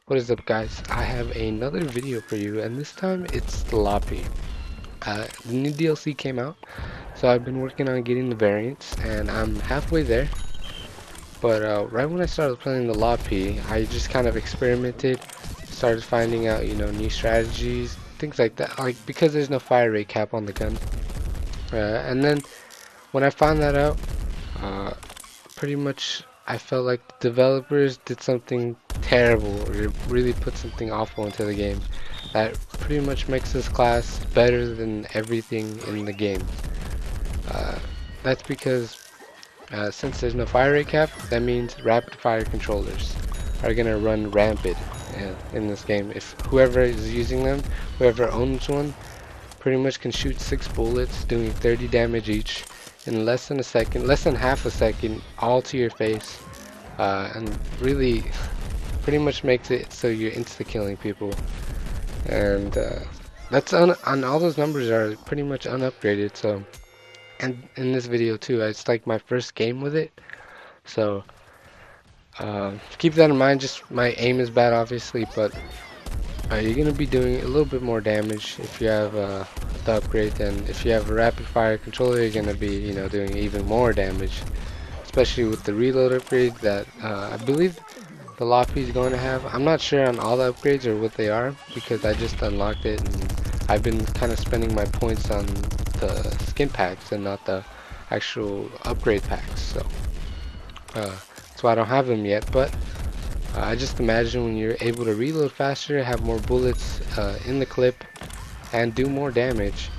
What is up, guys? I have another video for you, and this time it's the Lobby. The new DLC came out, so I've been working on getting the variants, and I'm halfway there. But right when I started playing the Lobby, I just kind of experimented, started finding out, new strategies, things like that. Like because there's no fire rate cap on the gun, and then when I found that out, uh, pretty much I felt like the developers did something terrible, or it really put something awful into the game that pretty much makes this class better than everything in the game. Uh, that's because since there's no fire rate cap, that means rapid fire controllers are gonna run rampant in this game. If whoever is using them, whoever owns one, pretty much can shoot 6 bullets doing 30 damage each in less than a second, less than half a second, all to your face, and really pretty much makes it so you're insta-killing people. And and all those numbers are pretty much unupgraded. So, and in this video too, it's like my first game with it. So keep that in mind. Just my aim is bad, obviously, but you're gonna be doing a little bit more damage if you have the upgrade, and if you have a rapid fire controller, you're gonna be, doing even more damage, especially with the reload upgrade that I believe the Loppy is going to have. I'm not sure on all the upgrades or what they are because I just unlocked it, and I've been kind of spending my points on the skin packs and not the actual upgrade packs. So that's why I don't have them yet, but I just imagine when you're able to reload faster, have more bullets in the clip, and do more damage,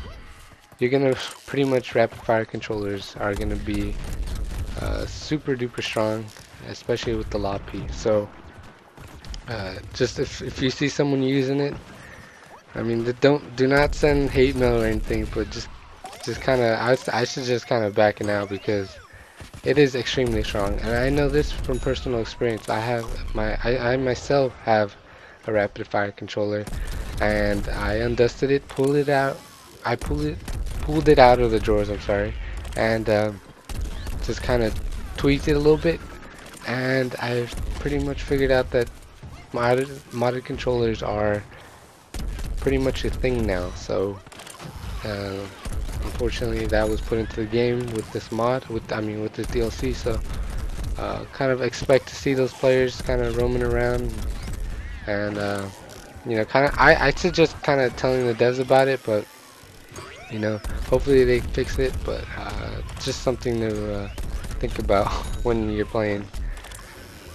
you're gonna pretty much rapid fire controllers are gonna be super duper strong, especially with the Loppy. So just if you see someone using it, I mean, do not send hate mail or anything, but just kind of I should just kind of back it out because it is extremely strong, and I know this from personal experience. I myself have a rapid fire controller, and I undusted it, pulled it out. I pulled it out of the drawers. I'm sorry, and just kind of tweaked it a little bit, and I've pretty much figured out that modded controllers are pretty much a thing now. So uh, unfortunately, that was put into the game with this mod, with this DLC. So kind of expect to see those players kind of roaming around, and kind of I suggest kind of telling the devs about it, but hopefully they fix it. But just something to think about when you're playing.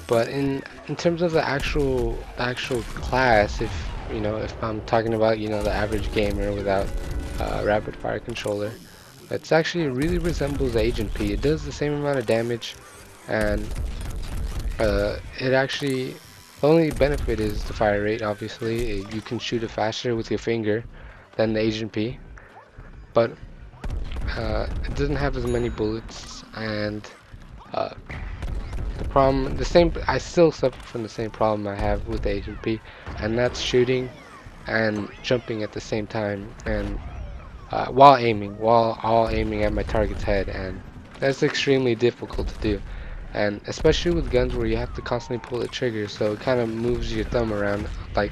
But in terms of the actual class, if I'm talking about the average gamer without rapid fire controller, it's actually really resembles Agent P. It does the same amount of damage, and it actually, the only benefit is the fire rate. Obviously, you can shoot it faster with your finger than the Agent P, but it doesn't have as many bullets, and uh, I still suffer from the same problem I have with Agent P, and that's shooting and jumping at the same time, and while all aiming at my target's head, and that's extremely difficult to do, and especially with guns where you have to constantly pull the trigger, so it kind of moves your thumb around, like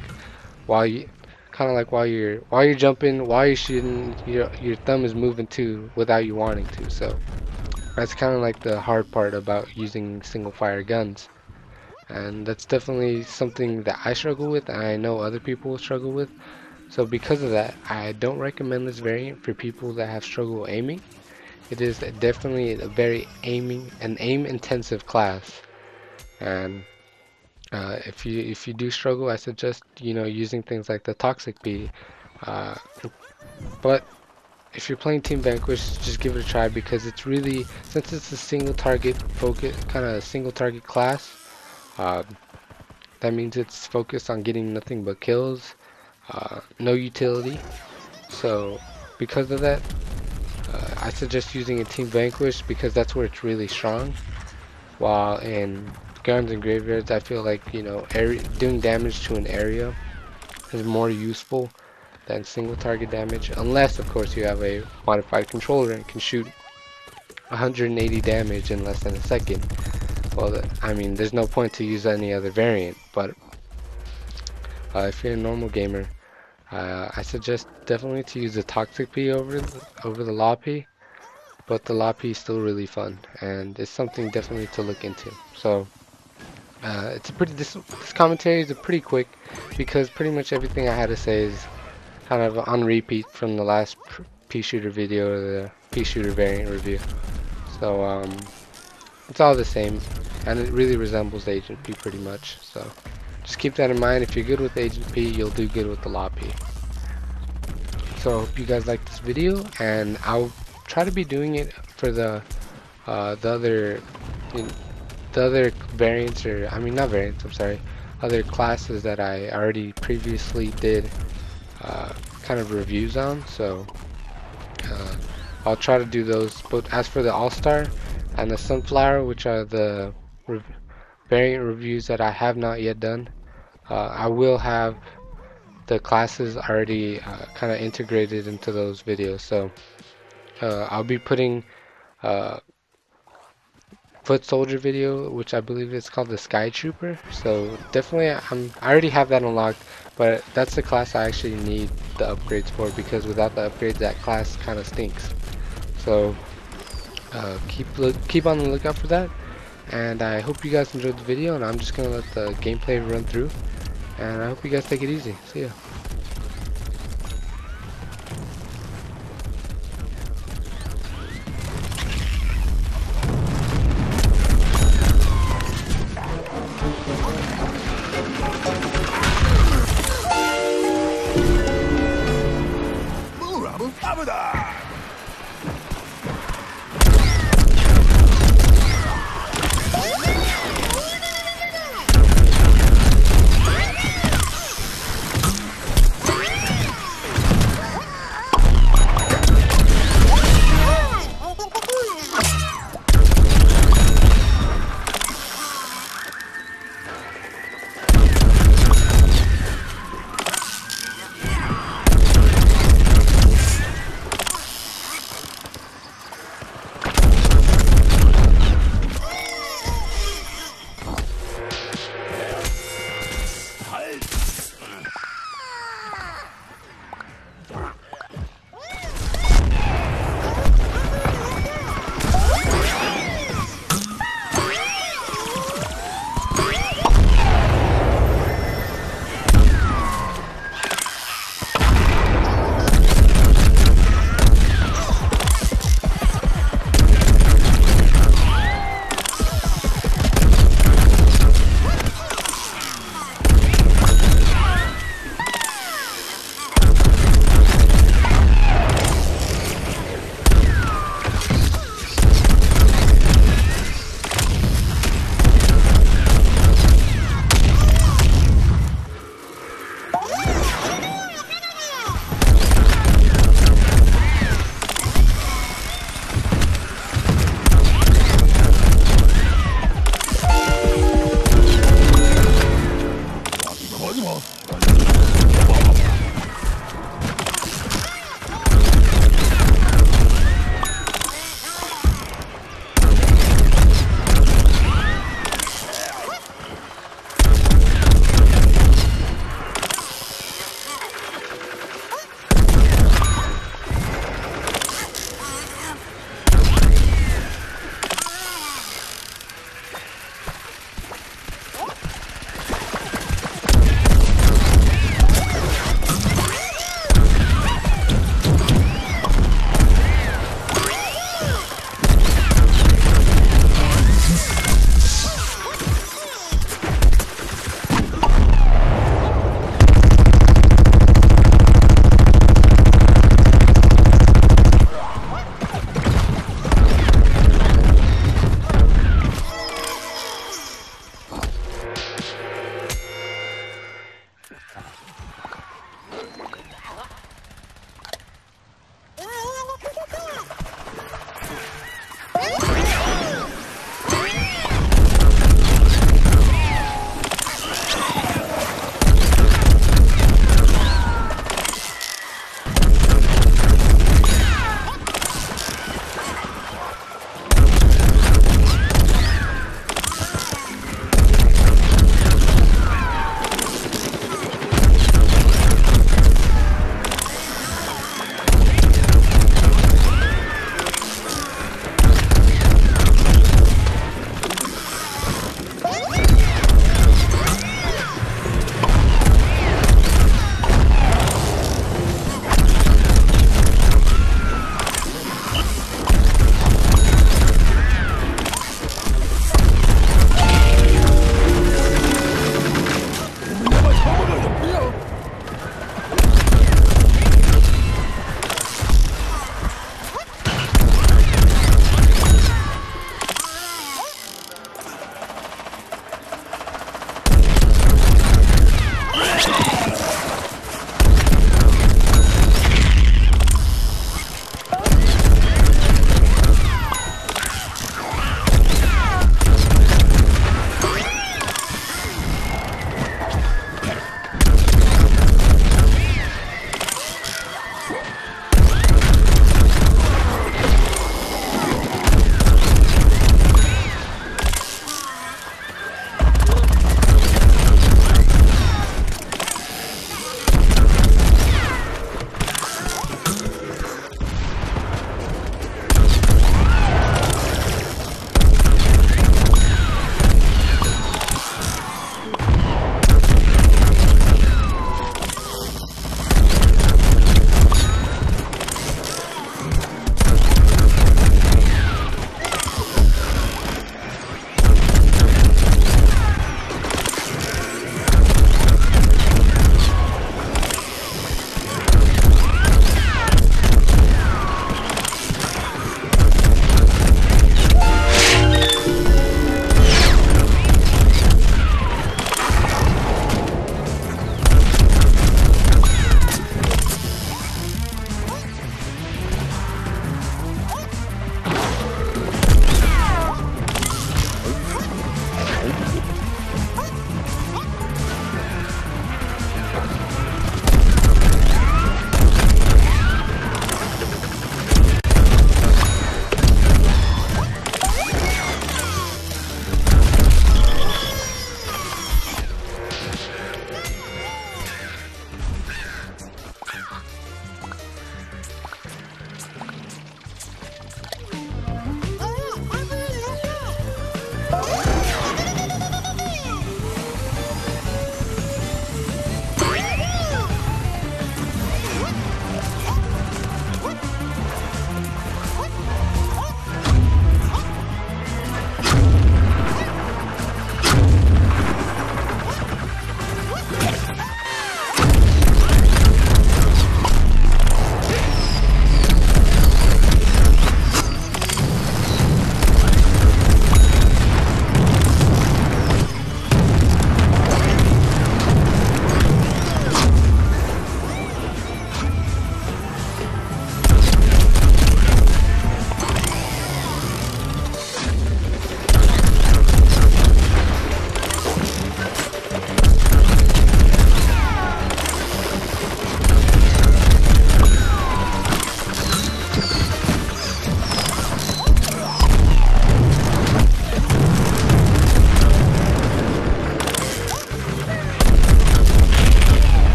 while you, kind of like while you're jumping, while you're shooting, your thumb is moving too without you wanting to. So that's kind of like the hard part about using single fire guns, and that's definitely something that I struggle with, and I know other people struggle with. So because of that, I don't recommend this variant for people that have struggle aiming. It is definitely a very aim intensive class, and if you do struggle, I suggest using things like the Toxic Bee. Uh, but if you're playing Team Vanquish, just give it a try because it's really, since it's a single target focus, kind of single target class. Uh, that means it's focused on getting nothing but kills, no utility. So because of that, I suggest using a Team Vanquish because that's where it's really strong. While in guns and graveyards, I feel like doing damage to an area is more useful than single target damage, unless of course you have a modified controller and can shoot 180 damage in less than a second. Well, I mean, there's no point to use any other variant, but If you're a normal gamer, I suggest definitely to use the Toxic P over the Law P, but the Law P is still really fun, and it's something definitely to look into. So it's a pretty this commentary is a pretty quick because pretty much everything I had to say is kind of on repeat from the last P shooter video or the P shooter variant review. So it's all the same, and it really resembles Agent P pretty much. So just keep that in mind. If you're good with Agent P, you'll do good with the Law P. So I hope you guys like this video, and I'll try to be doing it for the other you know, the other variants, or I mean not variants, I'm sorry, other classes that I already previously did kind of reviews on. So uh, I'll try to do those. But as for the All-Star and the Sunflower, which are the rev variant reviews that I have not yet done, I will have the classes already kind of integrated into those videos. So I'll be putting uh, foot soldier video, which I believe is called the Sky Trooper. So definitely, I already have that unlocked, but that's the class I actually need the upgrades for, because without the upgrades, that class kind of stinks. So keep on the lookout for that. And I hope you guys enjoyed the video, and I'm just gonna let the gameplay run through. And I hope you guys take it easy. See ya.